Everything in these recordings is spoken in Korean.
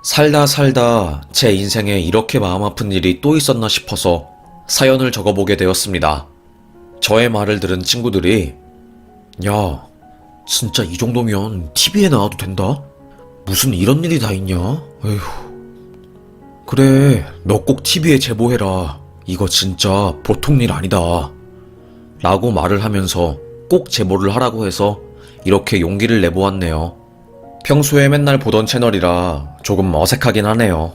살다 살다 제 인생에 이렇게 마음 아픈 일이 또 있었나 싶어서 사연을 적어보게 되었습니다. 저의 말을 들은 친구들이 야, 진짜 이 정도면 TV에 나와도 된다? 무슨 이런 일이 다 있냐? 에휴. 그래, 너 꼭 TV에 제보해라. 이거 진짜 보통 일 아니다. 라고 말을 하면서 꼭 제보를 하라고 해서 이렇게 용기를 내보았네요. 평소에 맨날 보던 채널이라 조금 어색하긴 하네요.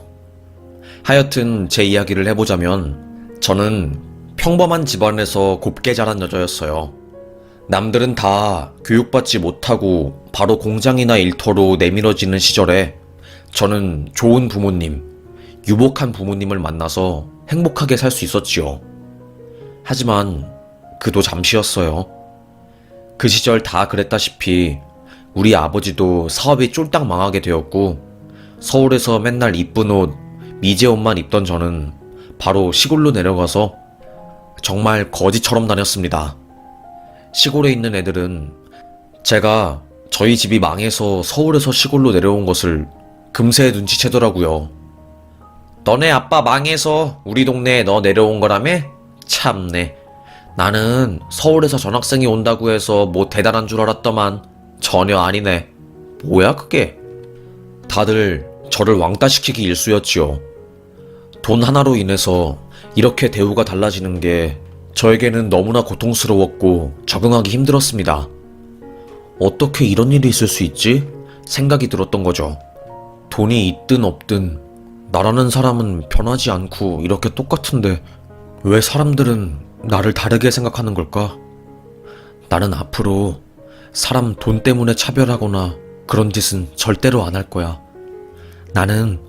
하여튼 제 이야기를 해보자면 저는 평범한 집안에서 곱게 자란 여자였어요. 남들은 다 교육받지 못하고 바로 공장이나 일터로 내밀어지는 시절에 저는 좋은 부모님, 유복한 부모님을 만나서 행복하게 살 수 있었지요. 하지만 그도 잠시였어요. 그 시절 다 그랬다시피 우리 아버지도 사업이 쫄딱 망하게 되었고 서울에서 맨날 이쁜 옷, 미제 옷만 입던 저는 바로 시골로 내려가서 정말 거지처럼 다녔습니다. 시골에 있는 애들은 제가 저희 집이 망해서 서울에서 시골로 내려온 것을 금세 눈치채더라고요. 너네 아빠 망해서 우리 동네에 너 내려온 거라며? 참네. 나는 서울에서 전학생이 온다고 해서 뭐 대단한 줄 알았더만 전혀 아니네. 뭐야 그게? 다들 저를 왕따시키기 일쑤였지요. 돈 하나로 인해서 이렇게 대우가 달라지는 게 저에게는 너무나 고통스러웠고 적응하기 힘들었습니다. 어떻게 이런 일이 있을 수 있지? 생각이 들었던 거죠. 돈이 있든 없든 나라는 사람은 변하지 않고 이렇게 똑같은데 왜 사람들은 나를 다르게 생각하는 걸까? 나는 앞으로 사람 돈 때문에 차별하거나 그런 짓은 절대로 안 할 거야. 나는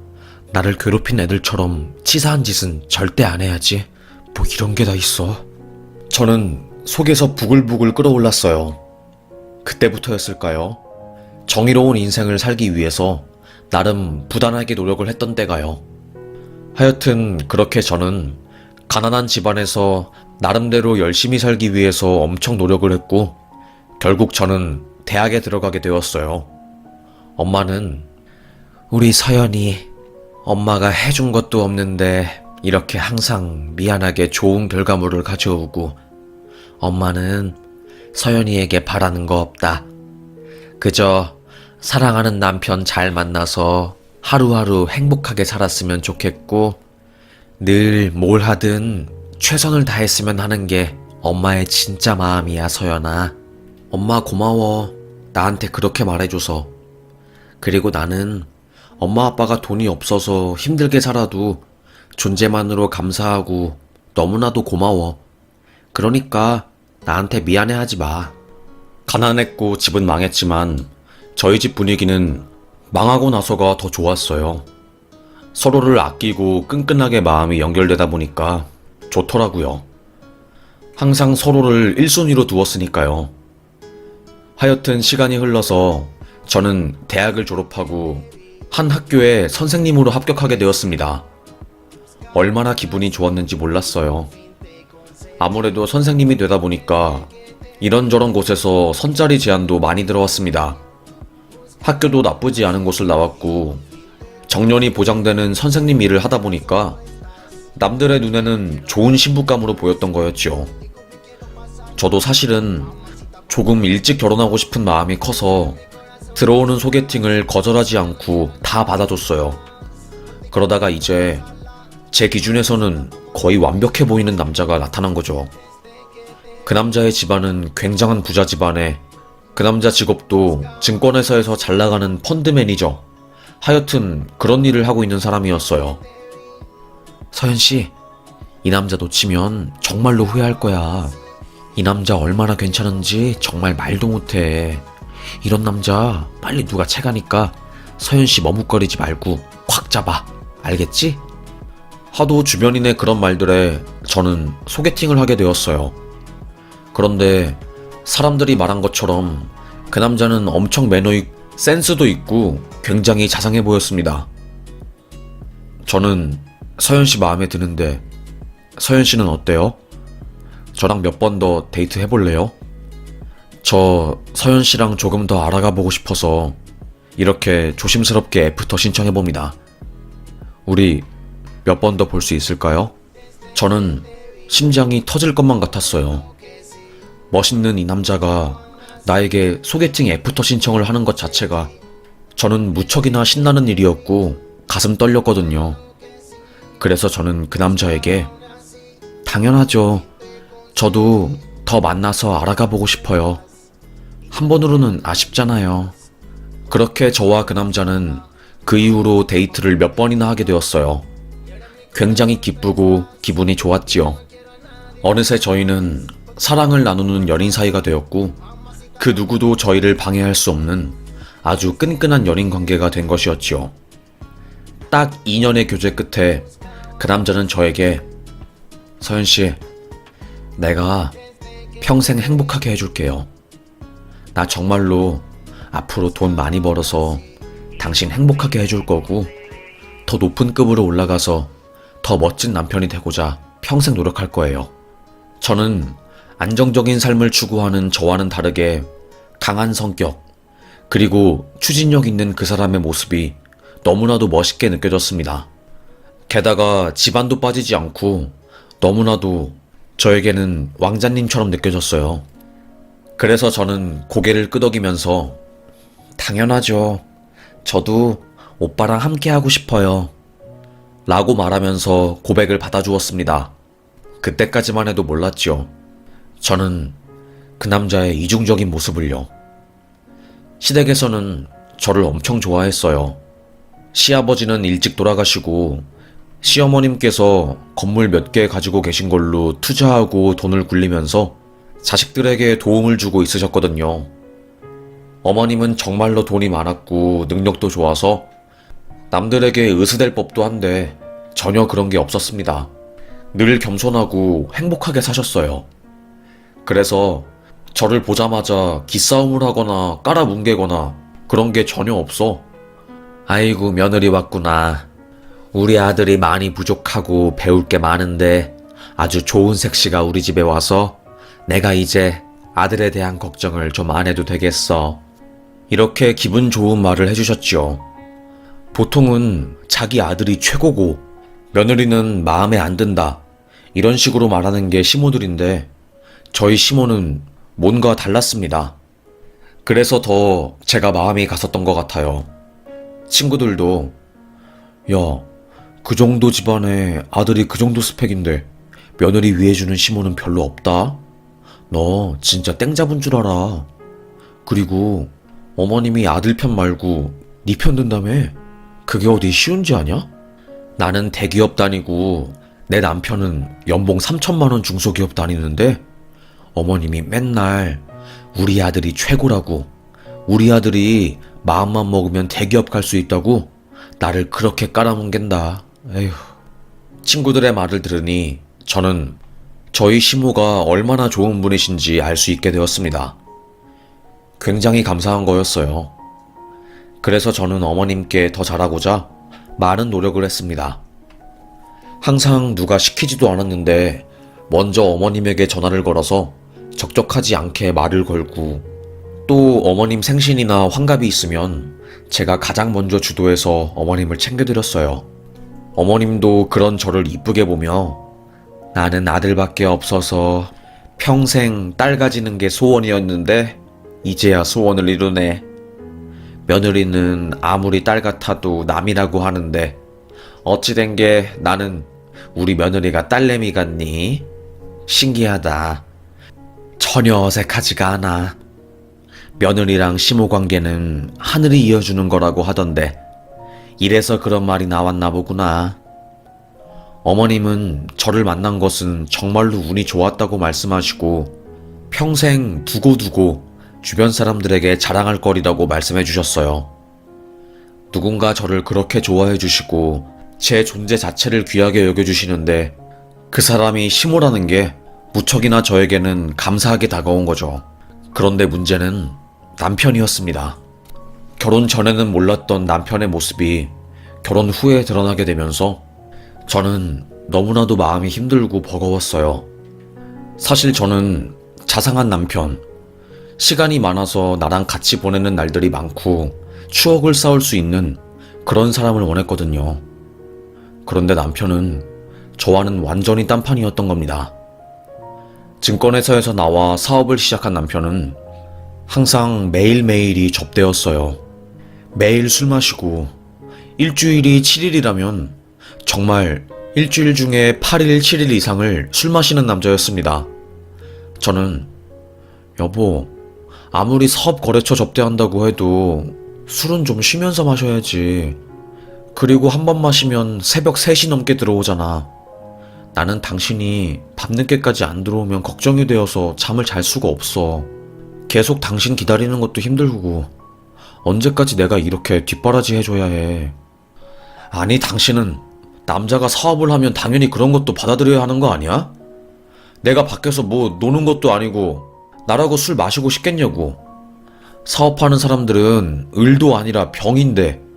나를 괴롭힌 애들처럼 치사한 짓은 절대 안 해야지. 뭐 이런 게 다 있어. 저는 속에서 부글부글 끓어올랐어요. 그때부터였을까요? 정의로운 인생을 살기 위해서 나름 부단하게 노력을 했던 때가요. 하여튼 그렇게 저는 가난한 집안에서 나름대로 열심히 살기 위해서 엄청 노력을 했고 결국 저는 대학에 들어가게 되었어요. 엄마는 우리 서연이 엄마가 해준 것도 없는데 이렇게 항상 미안하게 좋은 결과물을 가져오고 엄마는 서연이에게 바라는 거 없다. 그저 사랑하는 남편 잘 만나서 하루하루 행복하게 살았으면 좋겠고 늘 뭘 하든 최선을 다했으면 하는 게 엄마의 진짜 마음이야 서연아. 엄마 고마워. 나한테 그렇게 말해줘서. 그리고 나는 엄마 아빠가 돈이 없어서 힘들게 살아도 존재만으로 감사하고 너무나도 고마워. 그러니까 나한테 미안해하지 마. 가난했고 집은 망했지만 저희 집 분위기는 망하고 나서가 더 좋았어요. 서로를 아끼고 끈끈하게 마음이 연결되다 보니까 좋더라고요. 항상 서로를 1순위로 두었으니까요. 하여튼 시간이 흘러서 저는 대학을 졸업하고 한 학교에 선생님으로 합격하게 되었습니다. 얼마나 기분이 좋았는지 몰랐어요. 아무래도 선생님이 되다 보니까 이런저런 곳에서 선짜리 제안도 많이 들어왔습니다. 학교도 나쁘지 않은 곳을 나왔고 정년이 보장되는 선생님 일을 하다 보니까 남들의 눈에는 좋은 신부감으로 보였던 거였죠. 저도 사실은 조금 일찍 결혼하고 싶은 마음이 커서 들어오는 소개팅을 거절하지 않고 다 받아줬어요. 그러다가 이제 제 기준에서는 거의 완벽해 보이는 남자가 나타난 거죠. 그 남자의 집안은 굉장한 부자 집안에 그 남자 직업도 증권회사에서 잘 나가는 펀드 매니저, 하여튼 그런 일을 하고 있는 사람이었어요. 서연씨, 이 남자 놓치면 정말로 후회할 거야. 이 남자 얼마나 괜찮은지 정말 말도 못해. 이런 남자 빨리 누가 채가니까 서연씨 머뭇거리지 말고 콱 잡아. 알겠지? 하도 주변인의 그런 말들에 저는 소개팅을 하게 되었어요. 그런데 사람들이 말한 것처럼 그 남자는 엄청 매너있고 센스도 있고 굉장히 자상해 보였습니다. 저는 서연씨 마음에 드는데 서연씨는 어때요? 저랑 몇 번 더 데이트 해볼래요? 저 서연씨랑 조금 더 알아가 보고 싶어서 이렇게 조심스럽게 애프터 신청해봅니다. 우리 몇 번 더 볼 수 있을까요? 저는 심장이 터질 것만 같았어요. 멋있는 이 남자가 나에게 소개팅 애프터 신청을 하는 것 자체가 저는 무척이나 신나는 일이었고 가슴 떨렸거든요. 그래서 저는 그 남자에게 당연하죠. 저도 더 만나서 알아가 보고 싶어요. 한 번으로는 아쉽잖아요. 그렇게 저와 그 남자는 그 이후로 데이트를 몇 번이나 하게 되었어요. 굉장히 기쁘고 기분이 좋았지요. 어느새 저희는 사랑을 나누는 연인 사이가 되었고 그 누구도 저희를 방해할 수 없는 아주 끈끈한 연인 관계가 된 것이었지요. 딱 2년의 교제 끝에 그 남자는 저에게 서연씨, 내가 평생 행복하게 해줄게요. 나 정말로 앞으로 돈 많이 벌어서 당신 행복하게 해줄 거고 더 높은 급으로 올라가서 더 멋진 남편이 되고자 평생 노력할 거예요. 저는 안정적인 삶을 추구하는 저와는 다르게 강한 성격, 그리고 추진력 있는 그 사람의 모습이 너무나도 멋있게 느껴졌습니다. 게다가 집안도 빠지지 않고 너무나도 저에게는 왕자님처럼 느껴졌어요. 그래서 저는 고개를 끄덕이면서 당연하죠. 저도 오빠랑 함께 하고 싶어요. 라고 말하면서 고백을 받아주었습니다. 그때까지만 해도 몰랐죠. 저는 그 남자의 이중적인 모습을요. 시댁에서는 저를 엄청 좋아했어요. 시아버지는 일찍 돌아가시고 시어머님께서 건물 몇 개 가지고 계신 걸로 투자하고 돈을 굴리면서 자식들에게 도움을 주고 있으셨거든요. 어머님은 정말로 돈이 많았고 능력도 좋아서 남들에게 의스댈 법도 한데 전혀 그런 게 없었습니다. 늘 겸손하고 행복하게 사셨어요. 그래서 저를 보자마자 기싸움을 하거나 깔아뭉개거나 그런 게 전혀 없어. 아이고, 며느리 왔구나. 우리 아들이 많이 부족하고 배울 게 많은데 아주 좋은 색시가 우리 집에 와서 내가 이제 아들에 대한 걱정을 좀 안 해도 되겠어. 이렇게 기분 좋은 말을 해주셨지요. 보통은 자기 아들이 최고고 며느리는 마음에 안 든다, 이런 식으로 말하는 게 시모들인데 저희 시모는 뭔가 달랐습니다. 그래서 더 제가 마음이 갔었던 것 같아요. 친구들도 야, 그 정도 집안에 아들이 그 정도 스펙인데 며느리 위해주는 시모는 별로 없다? 너 진짜 땡 잡은 줄 알아. 그리고 어머님이 아들 편 말고 네 편 든다며? 그게 어디 쉬운지 아냐? 나는 대기업 다니고 내 남편은 연봉 3천만 원 중소기업 다니는데 어머님이 맨날 우리 아들이 최고라고, 우리 아들이 마음만 먹으면 대기업 갈 수 있다고 나를 그렇게 깔아뭉갠다. 에휴. 친구들의 말을 들으니 저는 저희 시모가 얼마나 좋은 분이신지 알 수 있게 되었습니다. 굉장히 감사한 거였어요. 그래서 저는 어머님께 더 잘하고자 많은 노력을 했습니다. 항상 누가 시키지도 않았는데 먼저 어머님에게 전화를 걸어서 적적하지 않게 말을 걸고, 또 어머님 생신이나 환갑이 있으면 제가 가장 먼저 주도해서 어머님을 챙겨드렸어요. 어머님도 그런 저를 이쁘게 보며 나는 아들밖에 없어서 평생 딸 가지는 게 소원이었는데 이제야 소원을 이루네. 며느리는 아무리 딸 같아도 남이라고 하는데 어찌 된 게 나는 우리 며느리가 딸내미 같니? 신기하다. 전혀 어색하지가 않아. 며느리랑 시모 관계는 하늘이 이어주는 거라고 하던데 이래서 그런 말이 나왔나 보구나. 어머님은 저를 만난 것은 정말로 운이 좋았다고 말씀하시고 평생 두고두고 주변 사람들에게 자랑할 거리라고 말씀해 주셨어요. 누군가 저를 그렇게 좋아해 주시고 제 존재 자체를 귀하게 여겨주시는데 그 사람이 시모라는 게 무척이나 저에게는 감사하게 다가온 거죠. 그런데 문제는 남편이었습니다. 결혼 전에는 몰랐던 남편의 모습이 결혼 후에 드러나게 되면서 저는 너무나도 마음이 힘들고 버거웠어요. 사실 저는 자상한 남편, 시간이 많아서 나랑 같이 보내는 날들이 많고 추억을 쌓을 수 있는 그런 사람을 원했거든요. 그런데 남편은 저와는 완전히 딴판이었던 겁니다. 증권회사에서 나와 사업을 시작한 남편은 항상 매일매일이 접대였어요. 매일 술 마시고 일주일이 7일이라면 정말 일주일 중에 8일, 7일 이상을 술 마시는 남자였습니다. 저는 여보, 아무리 사업 거래처 접대한다고 해도 술은 좀 쉬면서 마셔야지. 그리고 한 번 마시면 새벽 3시 넘게 들어오잖아. 나는 당신이 밤늦게까지 안 들어오면 걱정이 되어서 잠을 잘 수가 없어. 계속 당신 기다리는 것도 힘들고 언제까지 내가 이렇게 뒷바라지 해줘야 해. 아니, 당신은 남자가 사업을 하면 당연히 그런 것도 받아들여야 하는 거 아니야? 내가 밖에서 뭐 노는 것도 아니고 나라고 술 마시고 싶겠냐고. 사업하는 사람들은 을도 아니라 병인데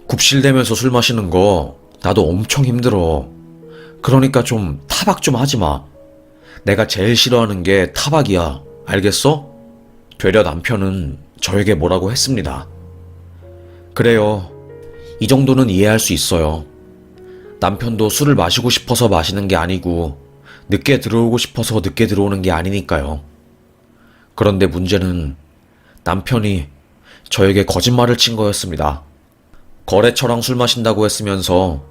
굽실대면서 술 마시는 거 나도 엄청 힘들어. 그러니까 좀 타박 좀 하지 마. 내가 제일 싫어하는 게 타박이야. 알겠어? 되려 남편은 저에게 뭐라고 했습니다. 그래요. 이 정도는 이해할 수 있어요. 남편도 술을 마시고 싶어서 마시는 게 아니고 늦게 들어오고 싶어서 늦게 들어오는 게 아니니까요. 그런데 문제는 남편이 저에게 거짓말을 친 거였습니다. 거래처랑 술 마신다고 했으면서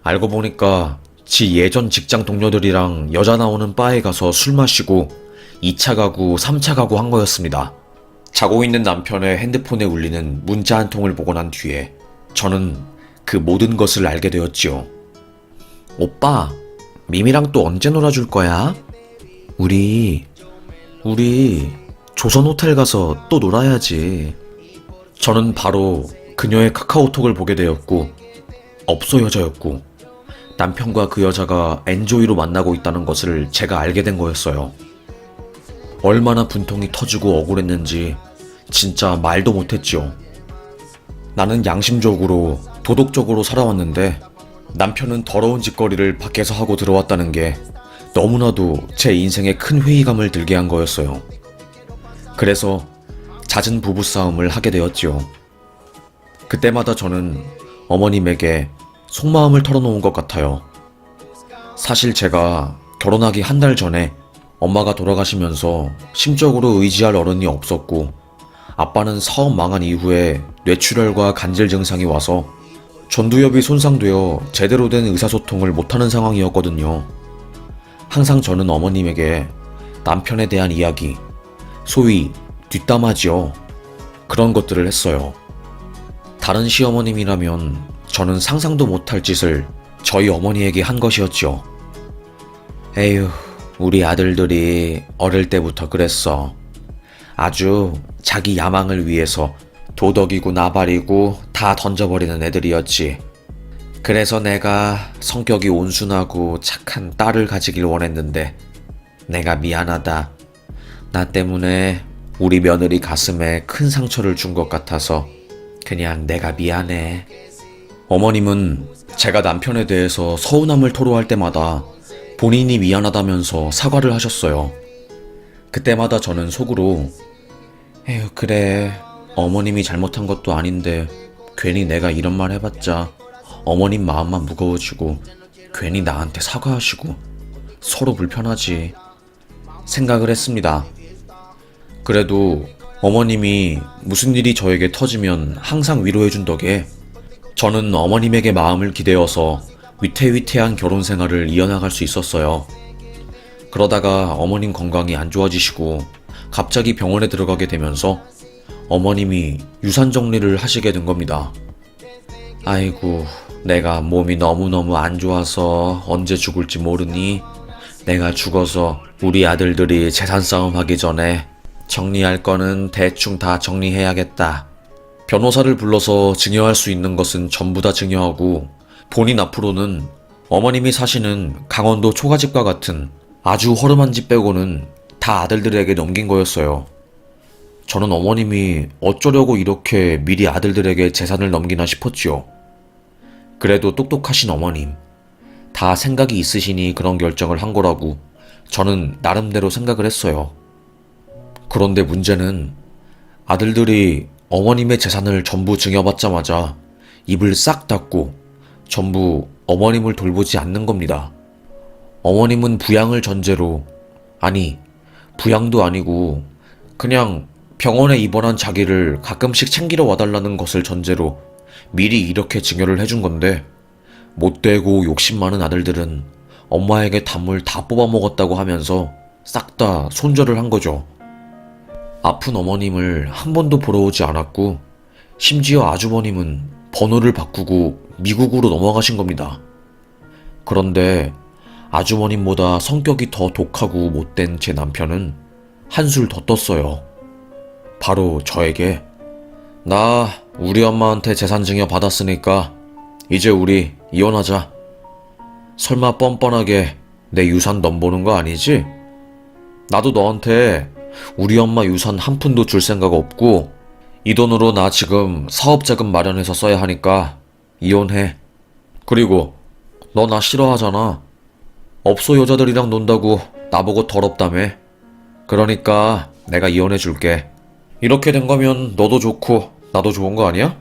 알고 보니까 지 예전 직장 동료들이랑 여자 나오는 바에 가서 술 마시고 2차 가구, 3차 가구 한 거였습니다. 자고 있는 남편의 핸드폰에 울리는 문자 한 통을 보고 난 뒤에 저는 그 모든 것을 알게 되었지요. 오빠, 미미랑 또 언제 놀아줄 거야? 우리 조선 호텔 가서 또 놀아야지. 저는 바로 그녀의 카카오톡을 보게 되었고 업소 여자였고 남편과 그 여자가 엔조이로 만나고 있다는 것을 제가 알게 된 거였어요. 얼마나 분통이 터지고 억울했는지 진짜 말도 못했지요. 나는 양심적으로 도덕적으로 살아왔는데 남편은 더러운 짓거리를 밖에서 하고 들어왔다는 게 너무나도 제 인생에 큰 회의감을 들게 한 거였어요. 그래서 잦은 부부싸움을 하게 되었지요. 그때마다 저는 어머님에게 속마음을 털어놓은 것 같아요. 사실 제가 결혼하기 한 달 전에 엄마가 돌아가시면서 심적으로 의지할 어른이 없었고 아빠는 사업 망한 이후에 뇌출혈과 관절 증상이 와서 전두엽이 손상되어 제대로 된 의사소통을 못하는 상황이었거든요. 항상 저는 어머님에게 남편에 대한 이야기, 소위 뒷담화지요. 그런 것들을 했어요. 다른 시어머님이라면 저는 상상도 못할 짓을 저희 어머니에게 한 것이었죠. 에휴, 우리 아들들이 어릴 때부터 그랬어. 아주 자기 야망을 위해서 도덕이고 나발이고 다 던져버리는 애들이었지. 그래서 내가 성격이 온순하고 착한 딸을 가지길 원했는데 내가 미안하다. 나 때문에 우리 며느리 가슴에 큰 상처를 준 것 같아서 그냥 내가 미안해. 어머님은 제가 남편에 대해서 서운함을 토로할 때마다 본인이 미안하다면서 사과를 하셨어요. 그때마다 저는 속으로 에휴, 그래, 어머님이 잘못한 것도 아닌데 괜히 내가 이런 말 해봤자 어머님 마음만 무거워지고 괜히 나한테 사과하시고 서로 불편하지 생각을 했습니다. 그래도 어머님이 무슨 일이 저에게 터지면 항상 위로해준 덕에 저는 어머님에게 마음을 기대어서 위태위태한 결혼 생활을 이어나갈 수 있었어요. 그러다가 어머님 건강이 안 좋아지시고 갑자기 병원에 들어가게 되면서 어머님이 유산 정리를 하시게 된 겁니다. 아이고, 내가 몸이 너무너무 안 좋아서 언제 죽을지 모르니 내가 죽어서 우리 아들들이 재산 싸움 하기 전에 정리할 거는 대충 다 정리해야겠다. 변호사를 불러서 증여할 수 있는 것은 전부 다 증여하고 본인 앞으로는 어머님이 사시는 강원도 초가집과 같은 아주 허름한 집 빼고는 다 아들들에게 넘긴 거였어요. 저는 어머님이 어쩌려고 이렇게 미리 아들들에게 재산을 넘기나 싶었지요. 그래도 똑똑하신 어머님, 다 생각이 있으시니 그런 결정을 한 거라고 저는 나름대로 생각을 했어요. 그런데 문제는 아들들이 어머님의 재산을 전부 증여받자마자 입을 싹 닫고 전부 어머님을 돌보지 않는 겁니다. 어머님은 부양을 전제로, 아니, 부양도 아니고 그냥 병원에 입원한 자기를 가끔씩 챙기러 와달라는 것을 전제로 미리 이렇게 증여를 해준 건데, 못되고 욕심 많은 아들들은 엄마에게 단물 다 뽑아먹었다고 하면서 싹 다 손절을 한 거죠. 아픈 어머님을 한 번도 보러 오지 않았고, 심지어 아주버님은 번호를 바꾸고 미국으로 넘어가신 겁니다. 그런데 아주버님보다 성격이 더 독하고 못된 제 남편은 한술 더 떴어요. 바로 저에게, 나 우리 엄마한테 재산 증여 받았으니까 이제 우리 이혼하자. 설마 뻔뻔하게 내 유산 넘보는 거 아니지? 나도 너한테 우리 엄마 유산 한 푼도 줄 생각 없고, 이 돈으로 나 지금 사업자금 마련해서 써야 하니까 이혼해. 그리고 너 나 싫어하잖아. 업소 여자들이랑 논다고 나보고 더럽다며. 그러니까 내가 이혼해 줄게. 이렇게 된 거면 너도 좋고 나도 좋은 거 아니야?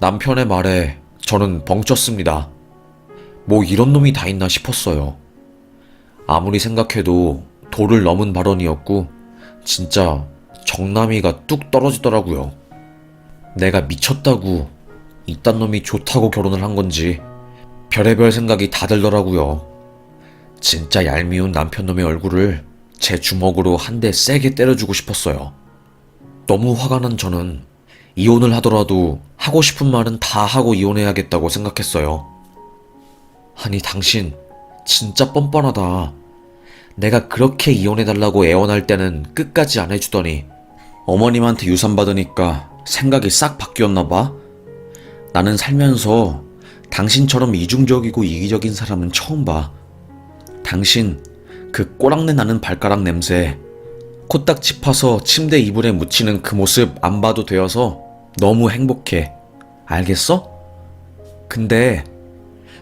남편의 말에 저는 벙쪘습니다. 뭐 이런 놈이 다 있나 싶었어요. 아무리 생각해도 도를 넘은 발언이었고, 진짜 정남이가 뚝 떨어지더라고요. 내가 미쳤다고 이딴 놈이 좋다고 결혼을 한 건지 별의별 생각이 다 들더라고요. 진짜 얄미운 남편놈의 얼굴을 제 주먹으로 한 대 세게 때려주고 싶었어요. 너무 화가 난 저는 이혼을 하더라도 하고 싶은 말은 다 하고 이혼해야겠다고 생각했어요. 아니, 당신 진짜 뻔뻔하다. 내가 그렇게 이혼해달라고 애원할 때는 끝까지 안 해주더니 어머님한테 유산 받으니까 생각이 싹 바뀌었나봐. 나는 살면서 당신처럼 이중적이고 이기적인 사람은 처음 봐. 당신 그 꼬랑내 나는 발가락 냄새, 코딱지 파서 침대 이불에 묻히는 그 모습 안 봐도 되어서 너무 행복해. 알겠어? 근데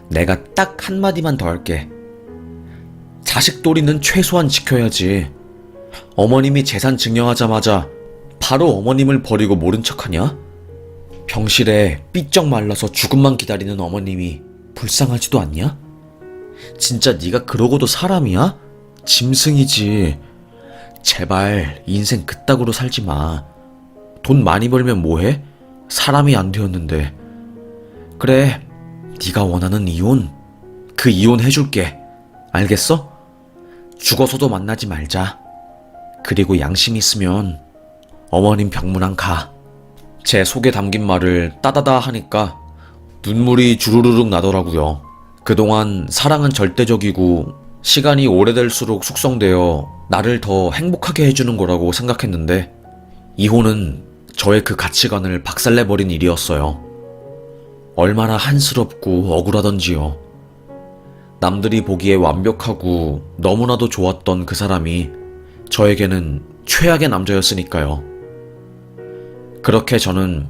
내가 딱 한마디만 더 할게. 자식 도리는 최소한 지켜야지. 어머님이 재산 증여하자마자 바로 어머님을 버리고 모른 척하냐? 병실에 삐쩍 말라서 죽음만 기다리는 어머님이 불쌍하지도 않냐? 진짜 네가 그러고도 사람이야? 짐승이지. 제발 인생 그따구로 살지 마. 돈 많이 벌면 뭐해? 사람이 안 되었는데. 그래, 네가 원하는 이혼, 그 이혼 해줄게. 알겠어? 죽어서도 만나지 말자. 그리고 양심 있으면 어머님 병문안 가. 제 속에 담긴 말을 따다다 하니까 눈물이 주르르륵 나더라고요. 그동안 사랑은 절대적이고 시간이 오래될수록 숙성되어 나를 더 행복하게 해주는 거라고 생각했는데, 이혼은 저의 그 가치관을 박살내버린 일이었어요. 얼마나 한스럽고 억울하던지요. 남들이 보기에 완벽하고 너무나도 좋았던 그 사람이 저에게는 최악의 남자였으니까요. 그렇게 저는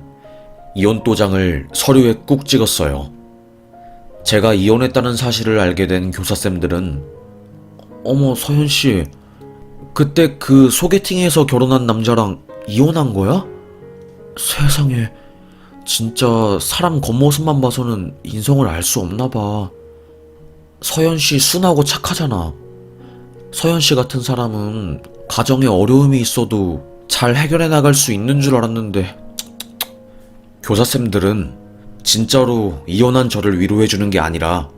이혼 도장을 서류에 꾹 찍었어요. 제가 이혼했다는 사실을 알게 된 교사쌤들은, 어머, 서현씨, 그때 그 소개팅에서 결혼한 남자랑 이혼한 거야? 세상에, 진짜 사람 겉모습만 봐서는 인성을 알 수 없나 봐. 서현씨 순하고 착하잖아. 서현씨 같은 사람은 가정에 어려움이 있어도 잘 해결해 나갈 수 있는 줄 알았는데. 교사쌤들은 진짜로 이혼한 저를 위로해주는 게 아니라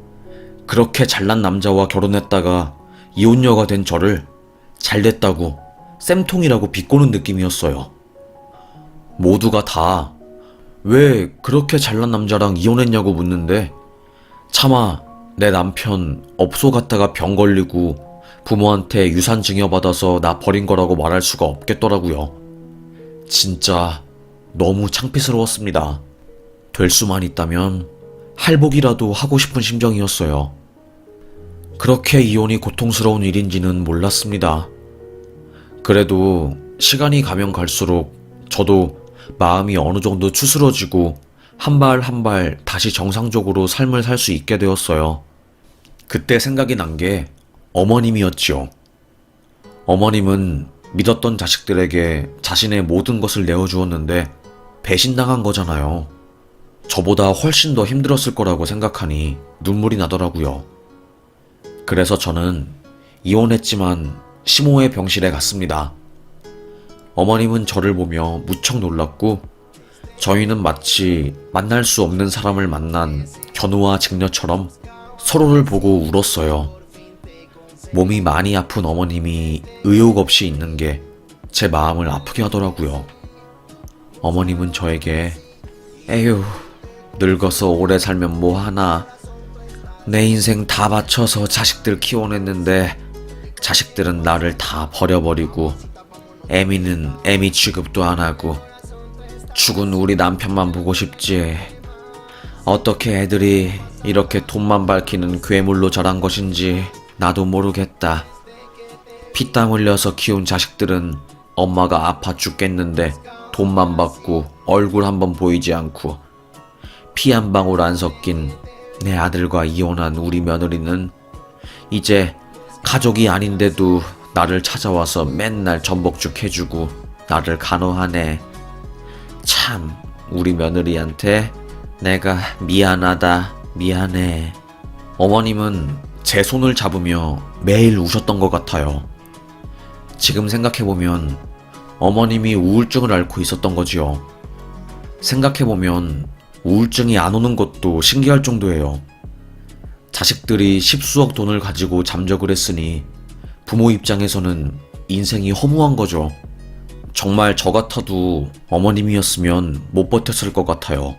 그렇게 잘난 남자와 결혼했다가 이혼녀가 된 저를 잘됐다고, 쌤통이라고 비꼬는 느낌이었어요. 모두가 다 왜 그렇게 잘난 남자랑 이혼했냐고 묻는데, 차마 내 남편 업소 갔다가 병 걸리고 부모한테 유산 증여받아서 나 버린 거라고 말할 수가 없겠더라고요. 진짜 너무 창피스러웠습니다. 될 수만 있다면 할복이라도 하고 싶은 심정이었어요. 그렇게 이혼이 고통스러운 일인지는 몰랐습니다. 그래도 시간이 가면 갈수록 저도 마음이 어느 정도 추스러지고 한 발 한 발 다시 정상적으로 삶을 살 수 있게 되었어요. 그때 생각이 난 게 어머님이었지요. 어머님은 믿었던 자식들에게 자신의 모든 것을 내어주었는데 배신당한 거잖아요. 저보다 훨씬 더 힘들었을 거라고 생각하니 눈물이 나더라고요. 그래서 저는 이혼했지만 시모의 병실에 갔습니다. 어머님은 저를 보며 무척 놀랐고 저희는 마치 만날 수 없는 사람을 만난 견우와 직녀처럼 서로를 보고 울었어요. 몸이 많이 아픈 어머님이 의욕 없이 있는 게 제 마음을 아프게 하더라고요. 어머님은 저에게 에휴, 늙어서 오래 살면 뭐하나. 내 인생 다 바쳐서 자식들 키워냈는데 자식들은 나를 다 버려버리고 애미는 애미 취급도 안 하고 죽은 우리 남편만 보고 싶지. 어떻게 애들이 이렇게 돈만 밝히는 괴물로 자란 것인지 나도 모르겠다. 피땀 흘려서 키운 자식들은 엄마가 아파 죽겠는데 돈만 받고 얼굴 한번 보이지 않고 피 한 방울 안 섞인 내 아들과 이혼한 우리 며느리는 이제 가족이 아닌데도 나를 찾아와서 맨날 전복죽 해주고 나를 간호하네. 참 우리 며느리한테 내가 미안하다, 미안해. 어머님은 제 손을 잡으며 매일 우셨던 것 같아요. 지금 생각해보면 어머님이 우울증을 앓고 있었던 거지요. 생각해보면 우울증이 안 오는 것도 신기할 정도예요. 자식들이 십수억 돈을 가지고 잠적을 했으니 부모 입장에서는 인생이 허무한 거죠. 정말 저 같아도 어머님이었으면 못 버텼을 것 같아요.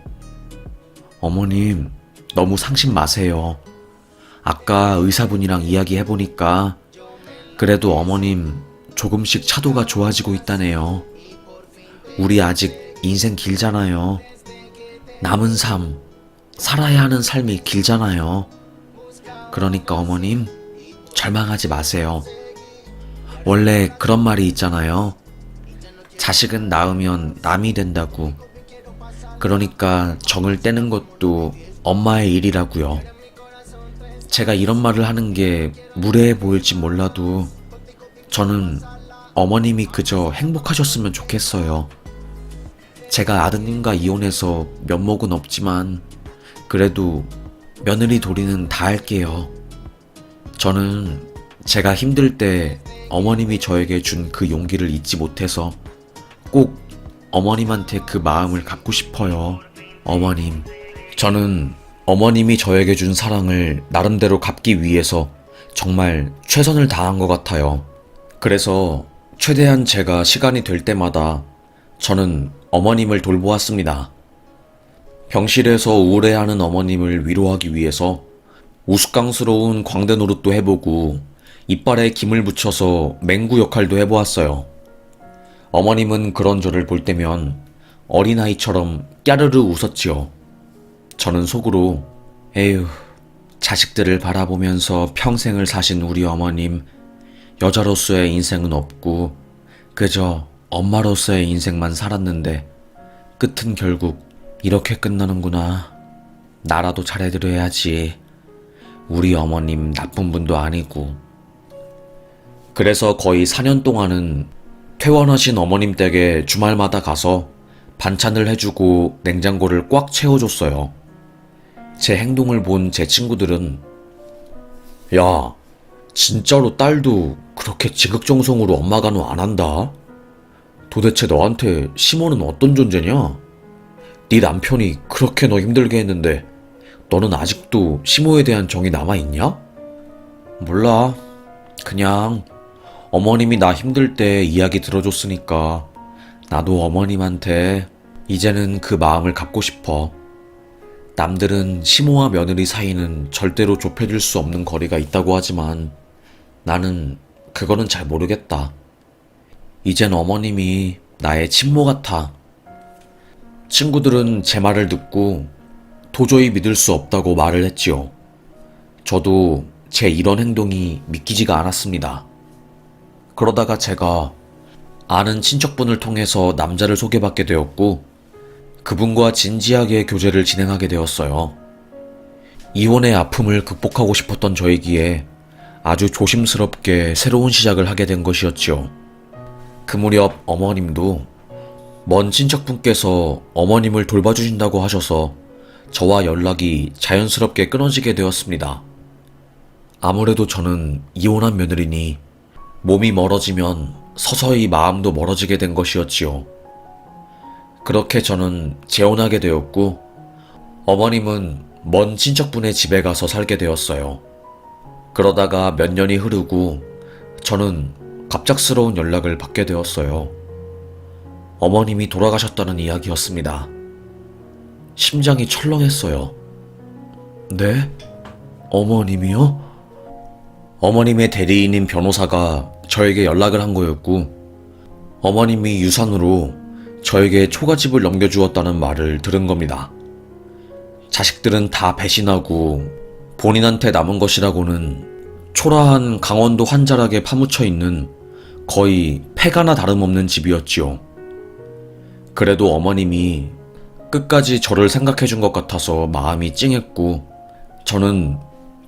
어머님, 너무 상심 마세요. 아까 의사분이랑 이야기해보니까 그래도 어머님 조금씩 차도가 좋아지고 있다네요. 우리 아직 인생 길잖아요. 남은 삶, 살아야 하는 삶이 길잖아요. 그러니까 어머님, 절망하지 마세요. 원래 그런 말이 있잖아요. 자식은 낳으면 남이 된다고. 그러니까 정을 떼는 것도 엄마의 일이라고요. 제가 이런 말을 하는 게 무례해 보일지 몰라도 저는 어머님이 그저 행복하셨으면 좋겠어요. 제가 아드님과 이혼해서 면목은 없지만 그래도 며느리 도리는 다 할게요. 저는 제가 힘들 때 어머님이 저에게 준 그 용기를 잊지 못해서 꼭 어머님한테 그 마음을 갚고 싶어요. 어머님, 저는 어머님이 저에게 준 사랑을 나름대로 갚기 위해서 정말 최선을 다한 것 같아요. 그래서 최대한 제가 시간이 될 때마다 저는 어머님을 돌보았습니다. 병실에서 우울해하는 어머님을 위로하기 위해서 우스꽝스러운 광대 노릇도 해보고 이빨에 김을 붙여서 맹구 역할도 해보았어요. 어머님은 그런 저를 볼 때면 어린아이처럼 까르르 웃었지요. 저는 속으로 에휴, 자식들을 바라보면서 평생을 사신 우리 어머님, 여자로서의 인생은 없고 그저 엄마로서의 인생만 살았는데 끝은 결국 이렇게 끝나는구나. 나라도 잘해드려야지. 우리 어머님 나쁜 분도 아니고. 그래서 거의 4년 동안은 퇴원하신 어머님 댁에 주말마다 가서 반찬을 해주고 냉장고를 꽉 채워줬어요. 제 행동을 본 제 친구들은 야, 진짜로 딸도 그렇게 지극정성으로 엄마 간호 안 한다? 도대체 너한테 시모는 어떤 존재냐? 네 남편이 그렇게 너 힘들게 했는데 너는 아직도 시모에 대한 정이 남아있냐? 몰라. 그냥 어머님이 나 힘들 때 이야기 들어줬으니까 나도 어머님한테 이제는 그 마음을 갚고 싶어. 남들은 시모와 며느리 사이는 절대로 좁혀질 수 없는 거리가 있다고 하지만 나는 그거는 잘 모르겠다. 이젠 어머님이 나의 친모 같아. 친구들은 제 말을 듣고 도저히 믿을 수 없다고 말을 했지요. 저도 제 이런 행동이 믿기지가 않았습니다. 그러다가 제가 아는 친척분을 통해서 남자를 소개받게 되었고 그분과 진지하게 교제를 진행하게 되었어요. 이혼의 아픔을 극복하고 싶었던 저이기에 아주 조심스럽게 새로운 시작을 하게 된 것이었지요. 그 무렵 어머님도 먼 친척분께서 어머님을 돌봐주신다고 하셔서 저와 연락이 자연스럽게 끊어지게 되었습니다. 아무래도 저는 이혼한 며느리니 몸이 멀어지면 서서히 마음도 멀어지게 된 것이었지요. 그렇게 저는 재혼하게 되었고 어머님은 먼 친척분의 집에 가서 살게 되었어요. 그러다가 몇 년이 흐르고 저는 갑작스러운 연락을 받게 되었어요. 어머님이 돌아가셨다는 이야기였습니다. 심장이 철렁했어요. 네? 어머님이요? 어머님의 대리인인 변호사가 저에게 연락을 한 거였고 어머님이 유산으로 저에게 초가집을 넘겨주었다는 말을 들은 겁니다. 자식들은 다 배신하고 본인한테 남은 것이라고는 초라한 강원도 한자락에 파묻혀 있는 거의 폐가나 다름없는 집이었지요. 그래도 어머님이 끝까지 저를 생각해준 것 같아서 마음이 찡했고 저는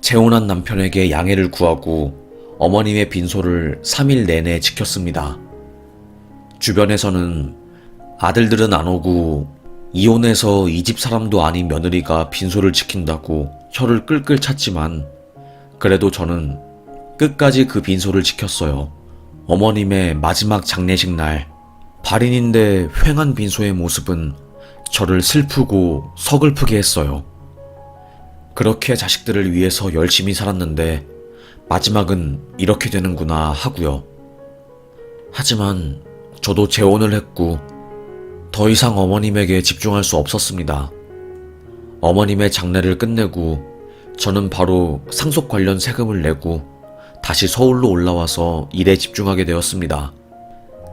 재혼한 남편에게 양해를 구하고 어머님의 빈소를 3일 내내 지켰습니다. 주변에서는 아들들은 안 오고 이혼해서 이 집 사람도 아닌 며느리가 빈소를 지킨다고 혀를 끌끌 찼지만 그래도 저는 끝까지 그 빈소를 지켰어요. 어머님의 마지막 장례식 날 발인인데 휑한 빈소의 모습은 저를 슬프고 서글프게 했어요. 그렇게 자식들을 위해서 열심히 살았는데 마지막은 이렇게 되는구나 하고요. 하지만 저도 재혼을 했고 더 이상 어머님에게 집중할 수 없었습니다. 어머님의 장례를 끝내고 저는 바로 상속 관련 세금을 내고 다시 서울로 올라와서 일에 집중하게 되었습니다.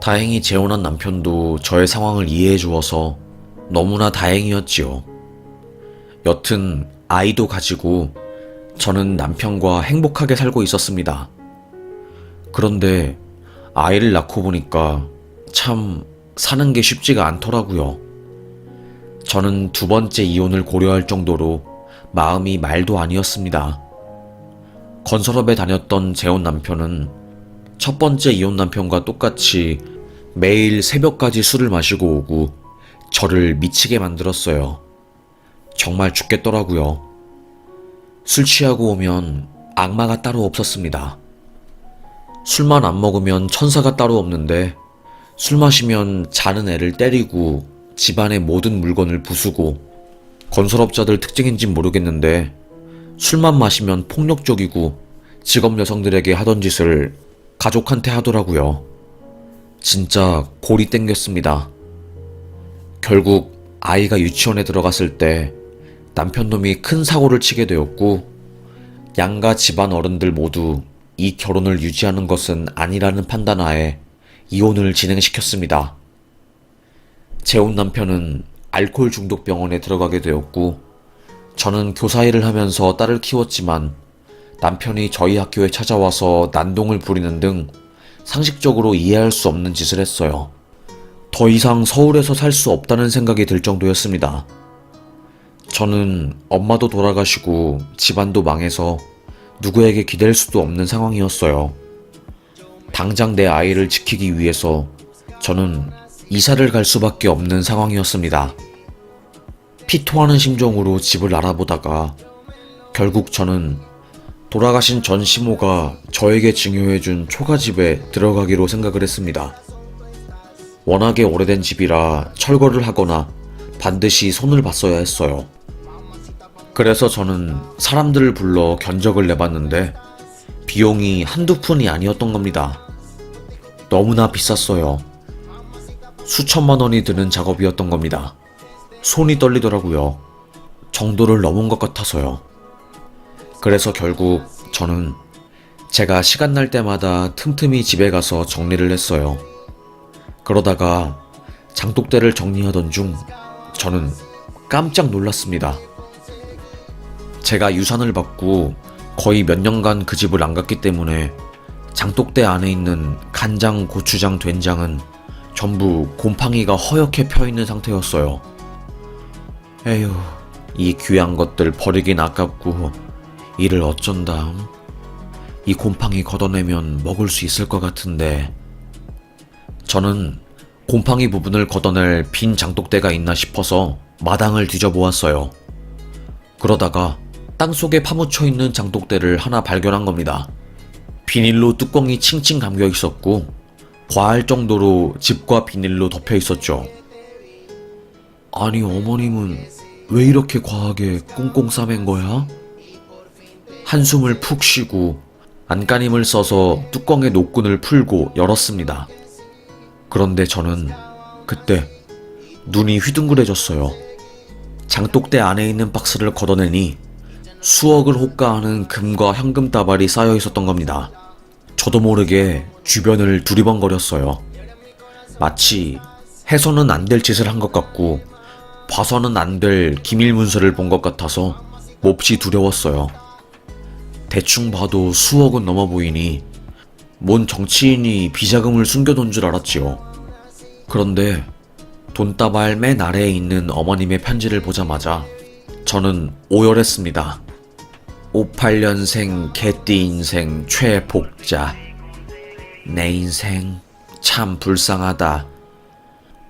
다행히 재혼한 남편도 저의 상황을 이해해 주어서 너무나 다행이었지요. 여튼 아이도 가지고 저는 남편과 행복하게 살고 있었습니다. 그런데 아이를 낳고 보니까 참 사는 게 쉽지가 않더라고요. 저는 두 번째 이혼을 고려할 정도로 마음이 말도 아니었습니다. 건설업에 다녔던 재혼 남편은 첫 번째 이혼 남편과 똑같이 매일 새벽까지 술을 마시고 오고 저를 미치게 만들었어요. 정말 죽겠더라고요. 술 취하고 오면 악마가 따로 없었습니다. 술만 안 먹으면 천사가 따로 없는데 술 마시면 자는 애를 때리고 집안의 모든 물건을 부수고 건설업자들 특징인진 모르겠는데 술만 마시면 폭력적이고 직업 여성들에게 하던 짓을 가족한테 하더라고요. 진짜 골이 땡겼습니다. 결국 아이가 유치원에 들어갔을 때 남편놈이 큰 사고를 치게 되었고 양가 집안 어른들 모두 이 결혼을 유지하는 것은 아니라는 판단하에 이혼을 진행시켰습니다. 재혼 남편은 알코올 중독 병원에 들어가게 되었고 저는 교사 일을 하면서 딸을 키웠지만 남편이 저희 학교에 찾아와서 난동을 부리는 등 상식적으로 이해할 수 없는 짓을 했어요. 더 이상 서울에서 살 수 없다는 생각이 들 정도였습니다. 저는 엄마도 돌아가시고 집안도 망해서 누구에게 기댈 수도 없는 상황이었어요. 당장 내 아이를 지키기 위해서 저는 이사를 갈 수밖에 없는 상황이었습니다. 피토하는 심정으로 집을 알아보다가 결국 저는 돌아가신 전 시모가 저에게 증여해준 초가집에 들어가기로 생각을 했습니다. 워낙에 오래된 집이라 철거를 하거나 반드시 손을 봤어야 했어요. 그래서 저는 사람들을 불러 견적을 내봤는데 비용이 한두 푼이 아니었던 겁니다. 너무나 비쌌어요. 수천만 원이 드는 작업이었던 겁니다. 손이 떨리더라고요. 정도를 넘은 것 같아서요. 그래서 결국 저는 제가 시간 날 때마다 틈틈이 집에 가서 정리를 했어요. 그러다가 장독대를 정리하던 중 저는 깜짝 놀랐습니다. 제가 유산을 받고 거의 몇 년간 그 집을 안 갔기 때문에 장독대 안에 있는 간장, 고추장, 된장은 전부 곰팡이가 허옇게 펴있는 상태였어요. 에휴, 이 귀한 것들 버리긴 아깝고 이를 어쩐다. 이 곰팡이 걷어내면 먹을 수 있을 것 같은데. 저는 곰팡이 부분을 걷어낼 빈 장독대가 있나 싶어서 마당을 뒤져보았어요. 그러다가 땅속에 파묻혀 있는 장독대를 하나 발견한 겁니다. 비닐로 뚜껑이 칭칭 감겨 있었고 과할 정도로 즙과 비닐로 덮여 있었죠. 아니, 어머님은 왜 이렇게 과하게 꽁꽁 싸맨 거야? 한숨을 푹 쉬고 안간힘을 써서 뚜껑의 노끈을 풀고 열었습니다. 그런데 저는 그때 눈이 휘둥그레졌어요. 장독대 안에 있는 박스를 걷어내니 수억을 호가하는 금과 현금 다발이 쌓여 있었던 겁니다. 저도 모르게 주변을 두리번거렸어요. 마치 해서는 안 될 짓을 한 것 같고 봐서는 안 될 기밀 문서를 본 것 같아서 몹시 두려웠어요. 대충 봐도 수억은 넘어 보이니 뭔 정치인이 비자금을 숨겨둔 줄 알았지요. 그런데 돈다발 맨 아래에 있는 어머님의 편지를 보자마자 저는 오열했습니다. 58년생 개띠 인생 최복자. 내 인생 참 불쌍하다.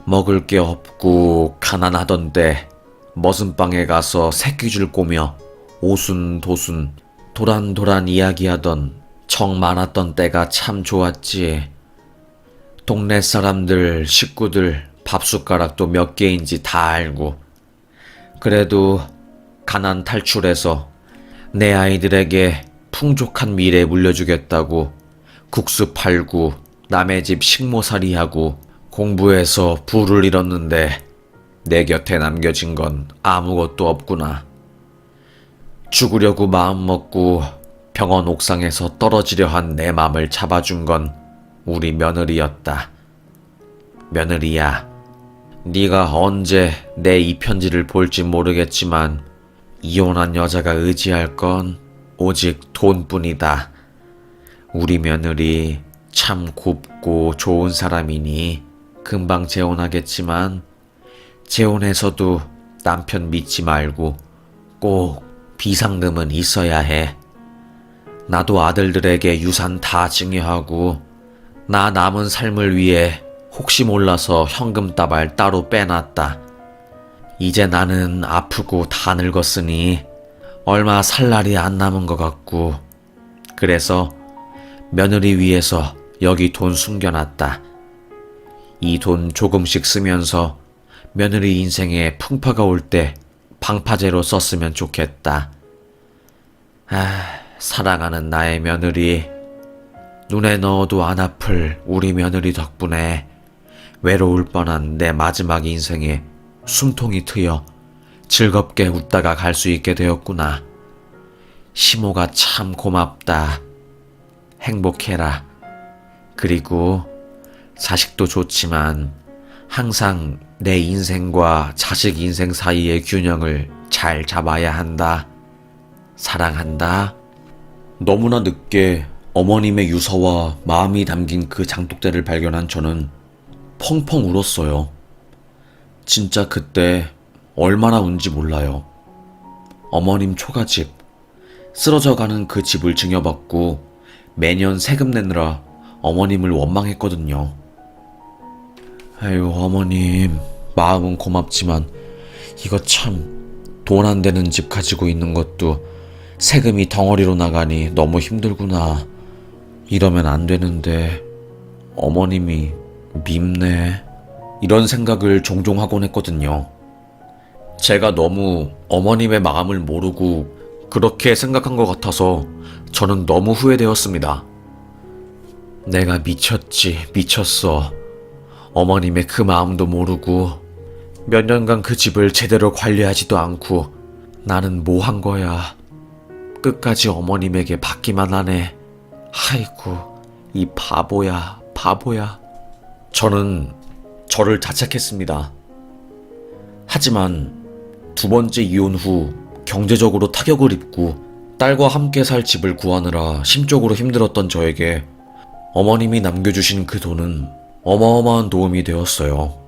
먹을 게 없고 가난하던데 머슴방에 가서 새끼줄 꼬며 오순도순 도란도란 이야기하던 정 많았던 때가 참 좋았지. 동네 사람들 식구들 밥숟가락도 몇 개인지 다 알고 그래도 가난 탈출해서 내 아이들에게 풍족한 미래 물려주겠다고 국수 팔고 남의 집 식모살이하고 공부해서 부를 잃었는데 내 곁에 남겨진 건 아무것도 없구나. 죽으려고 마음먹고 병원 옥상에서 떨어지려 한 내 맘을 잡아준 건 우리 며느리였다. 며느리야, 네가 언제 내 이 편지를 볼지 모르겠지만 이혼한 여자가 의지할 건 오직 돈뿐이다. 우리 며느리 참 곱고 좋은 사람이니 금방 재혼하겠지만 재혼해서도 남편 믿지 말고 꼭 비상금은 있어야 해. 나도 아들들에게 유산 다 증여하고 나 남은 삶을 위해 혹시 몰라서 현금 다발 따로 빼놨다. 이제 나는 아프고 다 늙었으니 얼마 살 날이 안 남은 것 같고 그래서 며느리 위해서 여기 돈 숨겨놨다. 이 돈 조금씩 쓰면서 며느리 인생에 풍파가 올 때 방파제로 썼으면 좋겠다. 사랑하는 나의 며느리, 눈에 넣어도 안 아플 우리 며느리 덕분에 외로울 뻔한 내 마지막 인생에 숨통이 트여 즐겁게 웃다가 갈 수 있게 되었구나. 시모가 참 고맙다. 행복해라. 그리고 자식도 좋지만 항상 내 인생과 자식 인생 사이의 균형을 잘 잡아야 한다. 사랑한다. 너무나 늦게 어머님의 유서와 마음이 담긴 그 장독대를 발견한 저는 펑펑 울었어요. 진짜 그때 얼마나 운지 몰라요. 어머님 초가집, 쓰러져가는 그 집을 증여받고 매년 세금 내느라 어머님을 원망했거든요. 아유, 어머님, 마음은 고맙지만 이거 참 돈 안 되는 집 가지고 있는 것도 세금이 덩어리로 나가니 너무 힘들구나. 이러면 안 되는데 어머님이 밉네. 이런 생각을 종종 하곤 했거든요. 제가 너무 어머님의 마음을 모르고 그렇게 생각한 것 같아서 저는 너무 후회되었습니다. 내가 미쳤어. 어머님의 그 마음도 모르고 몇 년간 그 집을 제대로 관리하지도 않고 나는 뭐 한 거야. 끝까지 어머님에게 받기만 하네. 아이고, 이 바보야. 저는 저를 자책했습니다. 하지만 두 번째 이혼 후 경제적으로 타격을 입고 딸과 함께 살 집을 구하느라 심적으로 힘들었던 저에게 어머님이 남겨주신 그 돈은 어마어마한 도움이 되었어요.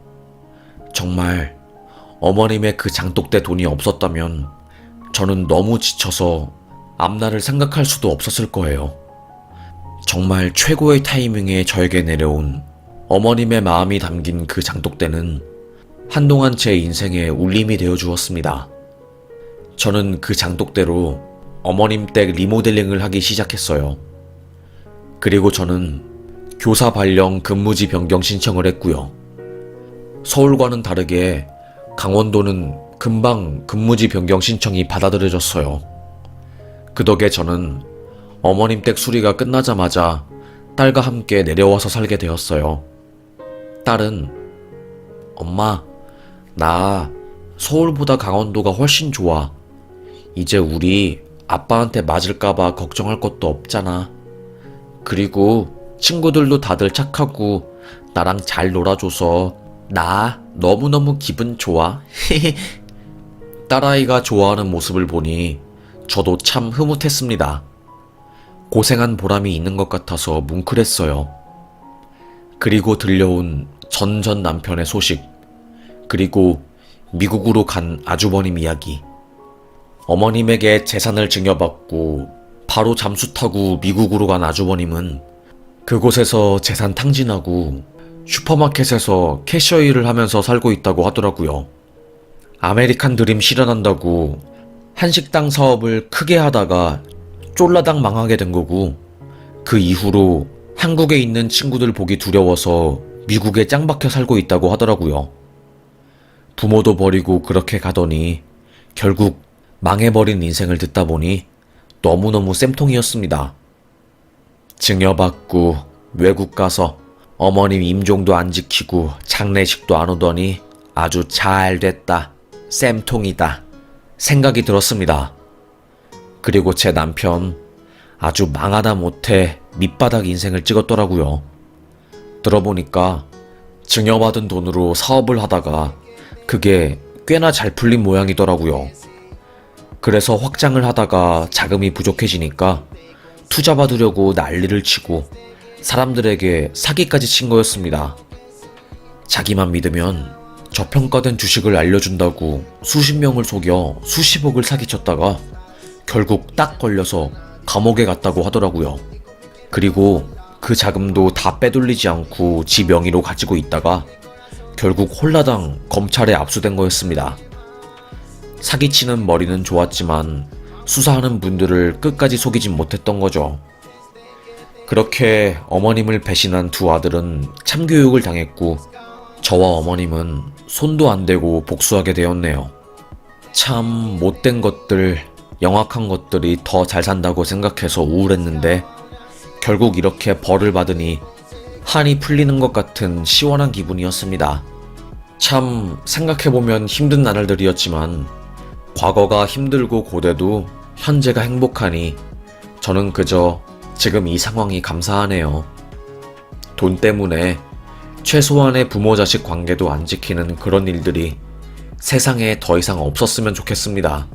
정말 어머님의 그 장독대 돈이 없었다면 저는 너무 지쳐서 앞날을 생각할 수도 없었을 거예요. 정말 최고의 타이밍에 저에게 내려온 어머님의 마음이 담긴 그 장독대는 한동안 제 인생에 울림이 되어 주었습니다. 저는 그 장독대로 어머님 댁 리모델링을 하기 시작했어요. 그리고 저는 교사 발령 근무지 변경 신청을 했고요. 서울과는 다르게 강원도는 금방 근무지 변경 신청이 받아들여졌어요. 그 덕에 저는 어머님 댁 수리가 끝나자마자 딸과 함께 내려와서 살게 되었어요. 딸은 엄마, 나 서울보다 강원도가 훨씬 좋아. 이제 우리 아빠한테 맞을까봐 걱정할 것도 없잖아. 그리고 친구들도 다들 착하고 나랑 잘 놀아줘서 나 너무너무 기분 좋아. 딸아이가 좋아하는 모습을 보니 저도 참 흐뭇했습니다. 고생한 보람이 있는 것 같아서 뭉클했어요. 그리고 들려온 전 남편의 소식, 그리고 미국으로 간 아주버님 이야기. 어머님에게 재산을 증여받고 바로 잠수 타고 미국으로 간 아주버님은 그곳에서 재산 탕진하고 슈퍼마켓에서 캐셔 일을 하면서 살고 있다고 하더라고요. 아메리칸 드림 실현한다고 한식당 사업을 크게 하다가 쫄라당 망하게 된 거고, 그 이후로 한국에 있는 친구들 보기 두려워서 미국에 짱박혀 살고 있다고 하더라고요. 부모도 버리고 그렇게 가더니 결국 망해버린 인생을 듣다 보니 너무너무 쌤통이었습니다. 증여받고 외국 가서 어머님 임종도 안 지키고 장례식도 안 오더니 아주 잘 됐다, 쌤통이다 생각이 들었습니다. 그리고 제 남편 아주 망하다 못해 밑바닥 인생을 찍었더라고요. 들어보니까 증여받은 돈으로 사업을 하다가 그게 꽤나 잘 풀린 모양이더라고요. 그래서 확장을 하다가 자금이 부족해지니까 투자 받으려고 난리를 치고 사람들에게 사기까지 친 거였습니다. 자기만 믿으면 저평가된 주식을 알려준다고 수십 명을 속여 수십억을 사기쳤다가 결국 딱 걸려서 감옥에 갔다고 하더라고요. 그리고 그 자금도 다 빼돌리지 않고 지 명의로 가지고 있다가 결국 홀라당 검찰에 압수된 거였습니다. 사기치는 머리는 좋았지만 수사하는 분들을 끝까지 속이진 못했던 거죠. 그렇게 어머님을 배신한 두 아들은 참교육을 당했고 저와 어머님은 손도 안 대고 복수하게 되었네요. 참 못된 것들, 영악한 것들이 더 잘 산다고 생각해서 우울했는데 결국 이렇게 벌을 받으니 한이 풀리는 것 같은 시원한 기분이었습니다. 참 생각해보면 힘든 나날들이었지만 과거가 힘들고 고되도 현재가 행복하니 저는 그저 지금 이 상황이 감사하네요. 돈 때문에 최소한의 부모 자식 관계도 안 지키는 그런 일들이 세상에 더 이상 없었으면 좋겠습니다.